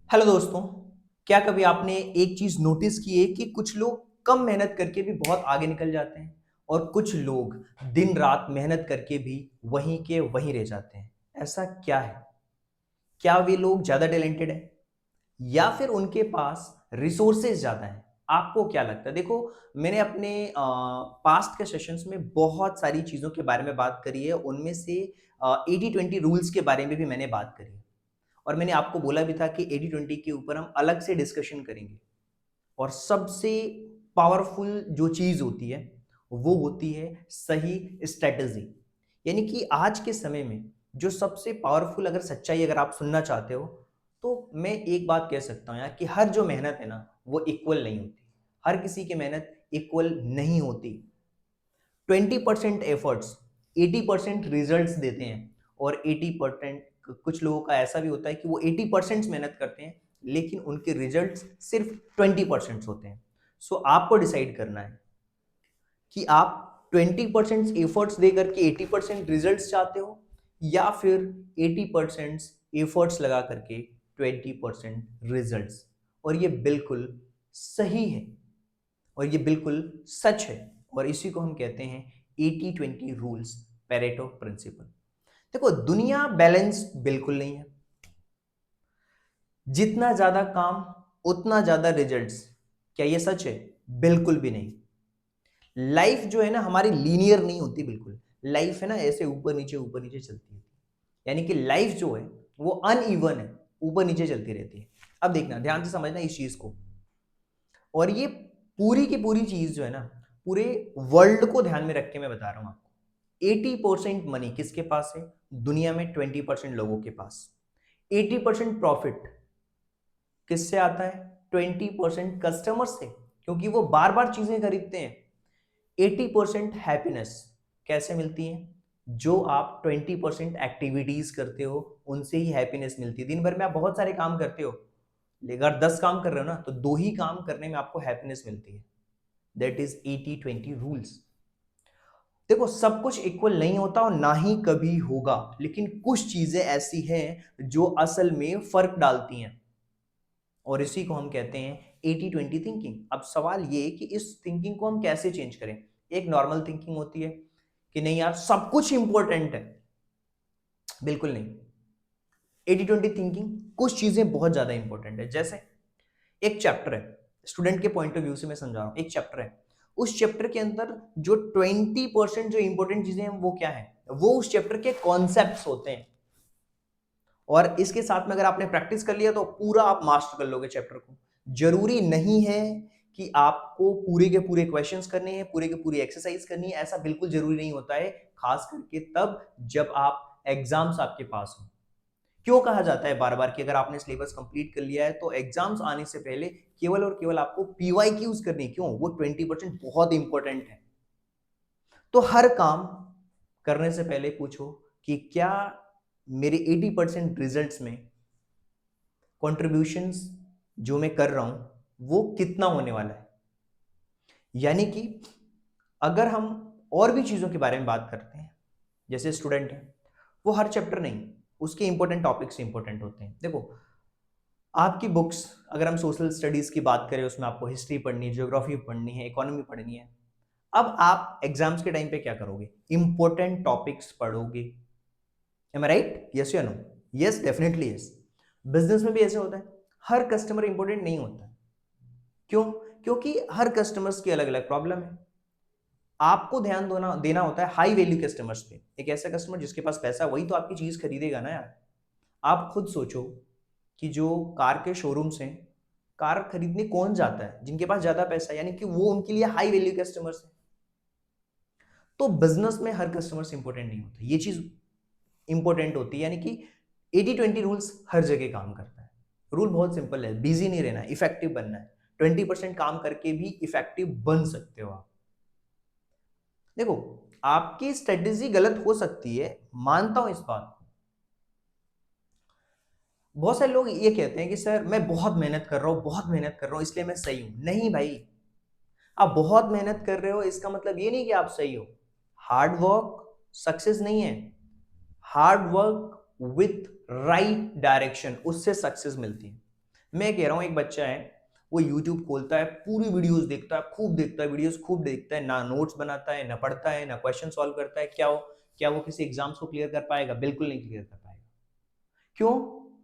Hello दोस्तों। क्या कभी आपने एक चीज नोटिस की है कि कुछ लोग कम मेहनत करके भी बहुत आगे निकल जाते हैं और कुछ लोग दिन रात मेहनत करके भी वहीं के वहीं रह जाते हैं। ऐसा क्या है? क्या वे लोग ज्यादा टैलेंटेड हैं या फिर उनके पास रिसोर्सेज ज्यादा हैं? आपको क्या लगता है? देखो, मैंने अपने पास्ट के सेशंस में बहुत सारी चीजों के बारे में बात करी है। उनमें से 80-20 रूल्स के बारे में भी मैंने बात करी है और मैंने आपको बोला भी था कि 80-20 के ऊपर हम अलग से डिस्कशन करेंगे। और सबसे पावरफुल जो चीज होती है वो होती है सही स्ट्रेटजी। यानी कि आज के समय में जो सबसे पावरफुल अगर सच्चाई अगर आप सुनना चाहते हो तो मैं एक बात कह सकता हूं यार कि हर जो मेहनत है ना वो इक्वल नहीं होती। हर किसी की मेहनत इक्वल नहीं होती। 20% एफर्ट्स 80% रिजल्ट्स देते हैं और 80% कुछ लोगों का ऐसा भी होता है कि वो 80% मेहनत करते हैं लेकिन उनके रिजल्ट्स सिर्फ 20% होते हैं। सो आपको डिसाइड करना है कि आप 20% एफर्ट्स दे करके 80% रिजल्ट्स चाहते हो या फिर 80% एफर्ट्स लगा करके 20% रिजल्ट्स। और ये बिल्कुल सही है और ये बिल्कुल सच है और इसी को हम कहते हैं 80-20 रूल्स, पेरेटो प्रिंसिपल। देखो, दुनिया बैलेंस बिल्कुल नहीं है। जितना ज्यादा काम उतना ज्यादा रिजल्ट्स, क्या ये सच है? बिल्कुल भी नहीं। लाइफ जो है ना हमारी लीनियर नहीं होती बिल्कुल। लाइफ है ना ऐसे ऊपर नीचे चलती है। यानी कि लाइफ जो है वो अनइवन है, ऊपर नीचे चलती रहती है। अब देखना, ध्यान से समझना इस चीज को। और ये पूरी की पूरी चीज जो है ना पूरे वर्ल्ड को ध्यान में रख के मैं बता रहा हूं आपको। 80% मनी किसके पास है? दुनिया में 20% लोगों के पास। 80% प्रॉफिट किससे आता है? 20% कस्टमर से, क्योंकि वो बार बार चीजें खरीदते हैं। 80% हैप्पीनेस कैसे मिलती है? जो आप 20% एक्टिविटीज करते हो उनसे ही हैप्पीनेस मिलती है। दिन भर में आप बहुत सारे काम करते हो लेकिन अगर 10 काम कर रहे हो ना तो दो ही काम करने में आपको हैप्पीनेस मिलती है। That is 80-20 rules. देखो, सब कुछ इक्वल नहीं होता और ना ही कभी होगा, लेकिन कुछ चीजें ऐसी हैं जो असल में फर्क डालती हैं और इसी को हम कहते हैं 80-20 थिंकिंग। अब सवाल ये है कि इस थिंकिंग को हम कैसे चेंज करें। एक नॉर्मल थिंकिंग होती है कि नहीं यार सब कुछ इंपॉर्टेंट है। बिल्कुल नहीं। 80-20 थिंकिंग, कुछ चीजें बहुत ज्यादा इंपॉर्टेंट है। जैसे एक चैप्टर है, स्टूडेंट के पॉइंट ऑफ व्यू से मैं समझा रहा हूं। एक चैप्टर है, उस चैप्टर के अंदर जो 20% जो इंपॉर्टेंट चीजें हैं वो क्या है? वो उस चैप्टर के कॉन्सेप्ट्स होते हैं। और इसके साथ में अगर आपने प्रैक्टिस कर लिया तो पूरा आप मास्टर कर लोगे चैप्टर को। जरूरी नहीं है कि आपको पूरे के पूरे क्वेश्चंस करने हैं, पूरे के पूरी एक्सरसाइज करनी है। ऐसा बिल्कुल जरूरी नहीं होता है, खास करके तब जब आप एग्जाम्स आपके पास हो। क्यों कहा जाता है बार बार कि अगर आपने सिलेबस कंप्लीट कर लिया है तो एग्जाम्स आने से पहले केवल और केवल आपको पीवाईक्यूज करनी? क्यों? वो 20% बहुत इंपॉर्टेंट है। तो हर काम करने से पहले पूछो कि क्या मेरे 80% रिजल्ट्स में कंट्रीब्यूशंस जो मैं कर रहा हूं वो कितना होने वाला है। यानी कि अगर हम और भी चीजों के बारे में बात करते हैं, जैसे स्टूडेंट है वो हर चैप्टर नहीं, उसके इंपॉर्टेंट टॉपिक्स इंपॉर्टेंट होते हैं। देखो, आपकी बुक्स, अगर हम सोशल स्टडीज की बात करें उसमें आपको हिस्ट्री पढ़नी है, ज्योग्राफी पढ़नी है, इकोनॉमी पढ़नी है। अब आप एग्जाम्स के टाइम पे क्या करोगे? इंपॉर्टेंट टॉपिक्स पढ़ोगे। Am I right? यस या no? Yes, definitely yes. Business में भी ऐसे होता है, हर कस्टमर इंपॉर्टेंट नहीं होता। क्यों? क्योंकि हर कस्टमर्स की अलग अलग प्रॉब्लम है। आपको ध्यान देना देना होता है हाई वैल्यू कस्टमर्स पे। एक ऐसा कस्टमर जिसके पास पैसा, वही तो आपकी चीज खरीदेगा ना यार। आप खुद सोचो कि जो कार के शोरूम्स हैं, कार खरीदने कौन जाता है? जिनके पास ज्यादा पैसा है, यानी कि वो उनके लिए हाई वैल्यू कस्टमर्स है। तो बिजनेस में हर कस्टमर्स इंपॉर्टेंट नहीं होता, ये चीज इंपॉर्टेंट होती है। यानी कि 80-20 रूल्स हर जगह काम करता है। रूल बहुत सिंपल है, बिजी नहीं रहना है, इफेक्टिव बनना है। 20% काम करके भी इफेक्टिव बन सकते हो आप। देखो, आपकी स्ट्रेटेजी गलत हो सकती है, मानता हूं इस बात को। बहुत सारे लोग ये कहते हैं कि सर मैं बहुत मेहनत कर रहा हूं, बहुत मेहनत कर रहा हूं इसलिए मैं सही हूं। नहीं भाई, आप बहुत मेहनत कर रहे हो इसका मतलब ये नहीं कि आप सही हो। हार्ड वर्क सक्सेस नहीं है। Hard work with right direction, उससे सक्सेस मिलती है। मैं कह रहा हूँ एक बच्चा है, वो यूट्यूब खोलता है, पूरी वीडियोस देखता है, खूब देखता है, वीडियोस खूब देखता है, ना नोट्स बनाता है, ना पढ़ता है, ना क्वेश्चन सॉल्व करता है, क्या वो किसी एग्जाम्स को क्लियर कर पाएगा? बिल्कुल नहीं क्लियर कर पाएगा। क्यों?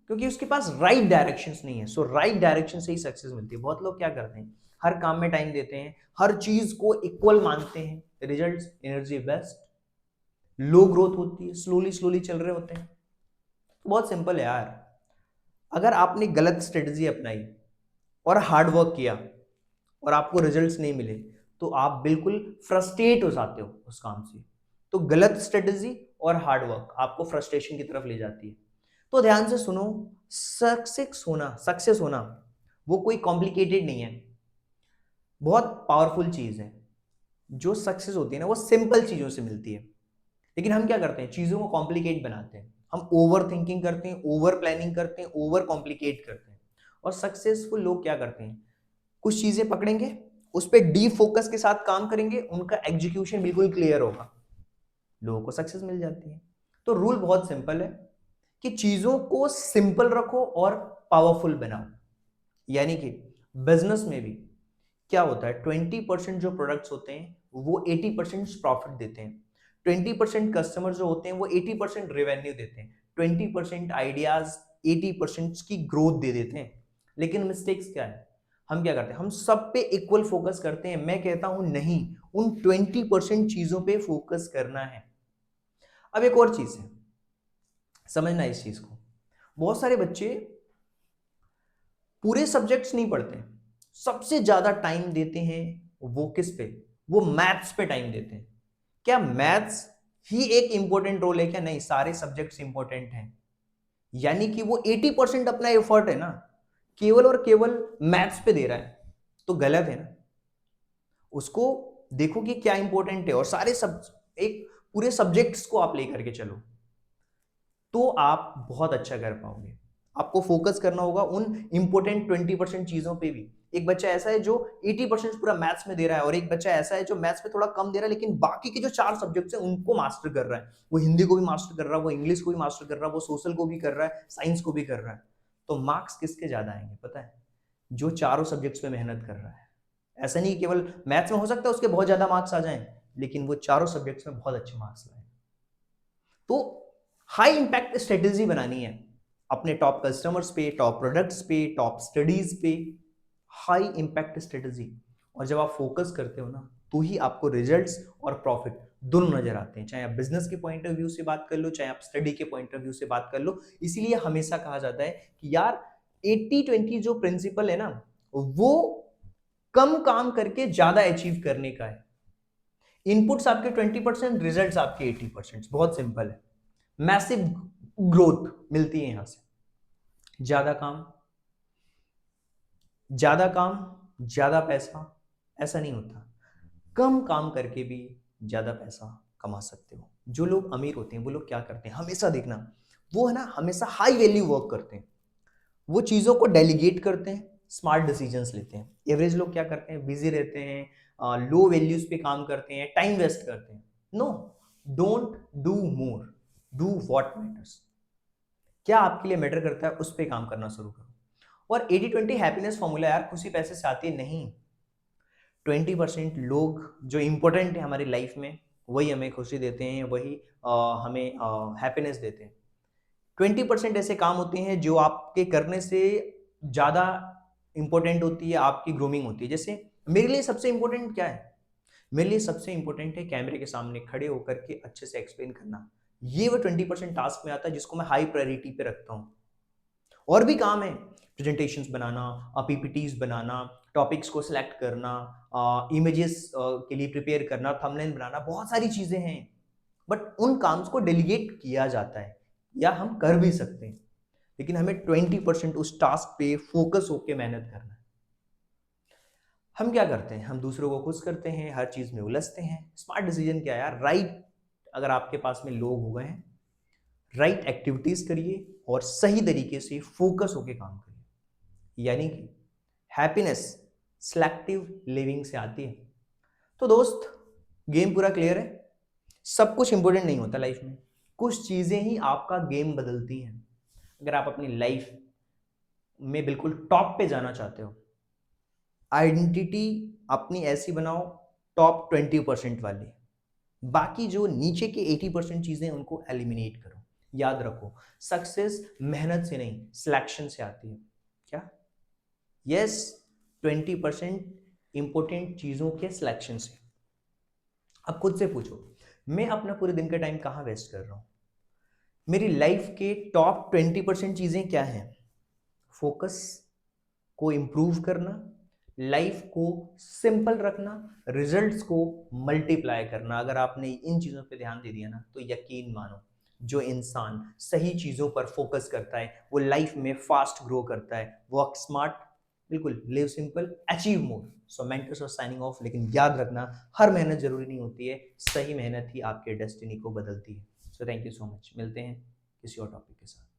क्योंकि उसके पास राइट डायरेक्शंस नहीं है। सो राइट डायरेक्शन से ही सक्सेस मिलती है। बहुत लोग क्या करते हैं, हर काम में टाइम देते हैं, हर चीज को इक्वल मानते हैं, रिजल्ट्स एनर्जी बेस्ट, लो ग्रोथ होती है, स्लोली स्लोली चल रहे होते हैं। तो बहुत सिंपल है यार, अगर आपने गलत स्ट्रेटजी अपनाई और हार्ड वर्क किया और आपको रिजल्ट्स नहीं मिले, तो आप बिल्कुल फ्रस्ट्रेट हो जाते हो उस काम से। तो गलत स्ट्रेटजी और हार्ड वर्क आपको फ्रस्ट्रेशन की तरफ ले जाती है। तो ध्यान से सुनो, सक्सेस होना वो कोई कॉम्प्लिकेटेड नहीं है, बहुत पावरफुल चीज है। जो सक्सेस होती है ना, वो सिंपल चीजों से मिलती है। लेकिन हम क्या करते हैं, चीजों को कॉम्प्लिकेट बनाते हैं, हम ओवर थिंकिंग करते हैं, ओवर प्लानिंग करते हैं, ओवर कॉम्प्लिकेट करते हैं। और सक्सेसफुल लोग क्या करते हैं, कुछ चीजें पकड़ेंगे, उस पर डीप फोकस के साथ काम करेंगे, उनका एग्जीक्यूशन बिल्कुल क्लियर होगा, लोगों को सक्सेस मिल जाती है। तो रूल बहुत सिंपल है कि चीजों को सिंपल रखो और पावरफुल बनाओ। यानी कि बिजनेस में भी क्या होता है, 20% जो प्रोडक्ट्स होते हैं वो 80% प्रॉफिट देते हैं, 20% कस्टमर जो होते हैं वो 80% रेवेन्यू देते हैं, 20% आइडियाज 80% की ग्रोथ दे देते हैं। लेकिन मिस्टेक्स क्या है, हम क्या करते हैं, हम सब पे इक्वल फोकस करते हैं। मैं कहता हूं नहीं, उन 20% चीजों पे फोकस करना है। अब एक और चीज है, समझना इस चीज को, बहुत सारे बच्चे पूरे सब्जेक्ट्स नहीं पढ़ते, सबसे ज्यादा टाइम देते हैं वो किस पे, वो मैथ्स पे टाइम देते हैं। क्या मैथ्स ही एक इंपॉर्टेंट रोल है क्या? नहीं, सारे सब्जेक्ट्स इंपॉर्टेंट हैं। यानी कि वो 80% अपना एफर्ट है ना, केवल और केवल मैथ्स पे दे रहा है, तो गलत है ना। उसको देखो कि क्या इंपॉर्टेंट है और सारे सब एक पूरे सब्जेक्ट्स को आप लेकर के चलो, तो आप बहुत अच्छा कर पाओगे। आपको फोकस करना होगा उन इंपॉर्टेंट 20% चीजों पे भी। एक बच्चा ऐसा है जो 80% पूरा मैथ्स में दे रहा है, और एक बच्चा ऐसा है जो मैथ्स पे थोड़ा कम दे रहा है लेकिन बाकी के जो 4 सब्जेक्ट्स हैं उनको मास्टर कर रहा है। वो हिंदी को भी मास्टर कर रहा है, वो इंग्लिश को भी मास्टर कर रहा है, वो सोशल को भी कर रहा है, साइंस को भी कर रहा है। तो मार्क्स किसके ज्यादा आएंगे पता है? जो चारों सब्जेक्ट्स पे मेहनत कर रहा है। ऐसा नहीं केवल मैथ्स में हो सकता है उसके बहुत ज्यादा मार्क्स आ जाएं, लेकिन वो चारों सब्जेक्ट्स में बहुत अच्छे मार्क्स लाए। तो हाई इंपैक्ट स्ट्रेटेजी बनानी है अपने टॉप कस्टमर्स पे, टॉप प्रोडक्ट्स पे, टॉप स्टडीज पे, हाई इंपैक्ट स्ट्रेटेजी। और जब आप फोकस करते हो ना, तो ही आपको रिजल्ट्स और प्रॉफिट दोनों नजर आते हैं। चाहे आप बिजनेस के पॉइंट ऑफ व्यू से बात कर लो, चाहे आप स्टडी के पॉइंट ऑफ व्यू से बात कर लो। इसीलिए हमेशा कहा जाता है कि यार 80-20 जो प्रिंसिपल है ना, वो कम काम करके ज्यादा अचीव करने का है। इनपुट्स आपके 20%, रिजल्ट्स आपके 80%। बहुत सिंपल है, मैसिव ग्रोथ मिलती है यहां से। ज्यादा काम ज्यादा पैसा, ऐसा नहीं होता। कम काम करके भी ज्यादा पैसा कमा सकते हो। जो लोग अमीर होते हैं वो लोग क्या करते हैं, हमेशा देखना, वो है ना हमेशा हाई वैल्यू वर्क करते हैं, वो चीजों को डेलीगेट करते हैं, स्मार्ट डिसीजंस लेते हैं। एवरेज लोग क्या करते हैं, बिजी रहते हैं, लो वैल्यूज पे काम करते हैं, टाइम वेस्ट करते हैं। No, don't do more, do what matters. क्या आपके लिए मैटर करता है उस पर काम करना शुरू करो। और 80-20 हैप्पीनेस फॉर्मूला यार खुशी पैसे से आती है नहीं। 20% लोग जो इंपॉर्टेंट है हमारी लाइफ में, वही हमें खुशी देते हैं, वही हमें हैप्पीनेस देते हैं। 20% ऐसे काम होते हैं जो आपके करने से ज्यादा इंपॉर्टेंट होती है, आपकी ग्रूमिंग होती है। जैसे मेरे लिए सबसे इंपॉर्टेंट क्या है, मेरे लिए सबसे इंपॉर्टेंट है कैमरे के सामने खड़े होकर के अच्छे से एक्सप्लेन करना। ये वो 20% टास्क में आता है जिसको मैं हाई प्रायोरिटी पे रखता हूँ। और भी काम है, प्रेजेंटेशंस बनाना, पीपीटीज बनाना, टॉपिक्स को सिलेक्ट करना, इमेजेस के लिए प्रिपेयर करना, थंबनेल बनाना, बहुत सारी चीजें हैं। बट उन काम्स को डेलीगेट किया जाता है, या हम कर भी सकते हैं, लेकिन हमें 20% उस टास्क पे फोकस होकर मेहनत करना है। हम क्या करते हैं, हम दूसरों को खुश करते हैं, हर चीज में उलझते हैं। स्मार्ट डिसीजन क्या है यार, राइट, अगर आपके पास में लोग हो गए हैं, राइट एक्टिविटीज करिए और सही तरीके से फोकस होकर काम करिए। यानी कि हैप्पीनेस सिलेक्टिव लिविंग से आती है। तो दोस्त, गेम पूरा क्लियर है। सब कुछ इंपॉर्टेंट नहीं होता लाइफ में, कुछ चीजें ही आपका गेम बदलती हैं। अगर आप अपनी लाइफ में बिल्कुल टॉप पे जाना चाहते हो, आइडेंटिटी अपनी ऐसी बनाओ टॉप 20% वाली, बाकी जो नीचे के 80% चीजें उनको एलिमिनेट करो। याद रखो, सक्सेस मेहनत से नहीं सिलेक्शन से आती है। क्या? यस, 20% इंपॉर्टेंट चीजों के सिलेक्शन से। अब खुद से पूछो, मैं अपना पूरे दिन का टाइम कहां वेस्ट कर रहा हूं? मेरी लाइफ के टॉप 20% चीजें क्या हैं? फोकस को इंप्रूव करना, लाइफ को सिंपल रखना, रिजल्ट्स को मल्टीप्लाई करना। अगर आपने इन चीजों पे ध्यान दे दिया ना, तो यकीन मानो, जो इंसान सही चीजों पर फोकस करता है वो लाइफ में फास्ट ग्रो करता है, वर्क स्मार्ट, बिल्कुल live simple, achieve more. So mentors are signing off. लेकिन याद रखना, हर मेहनत जरूरी नहीं होती है, सही मेहनत ही आपके डेस्टिनी को बदलती है। So thank you so much, मिलते हैं किसी और टॉपिक के साथ।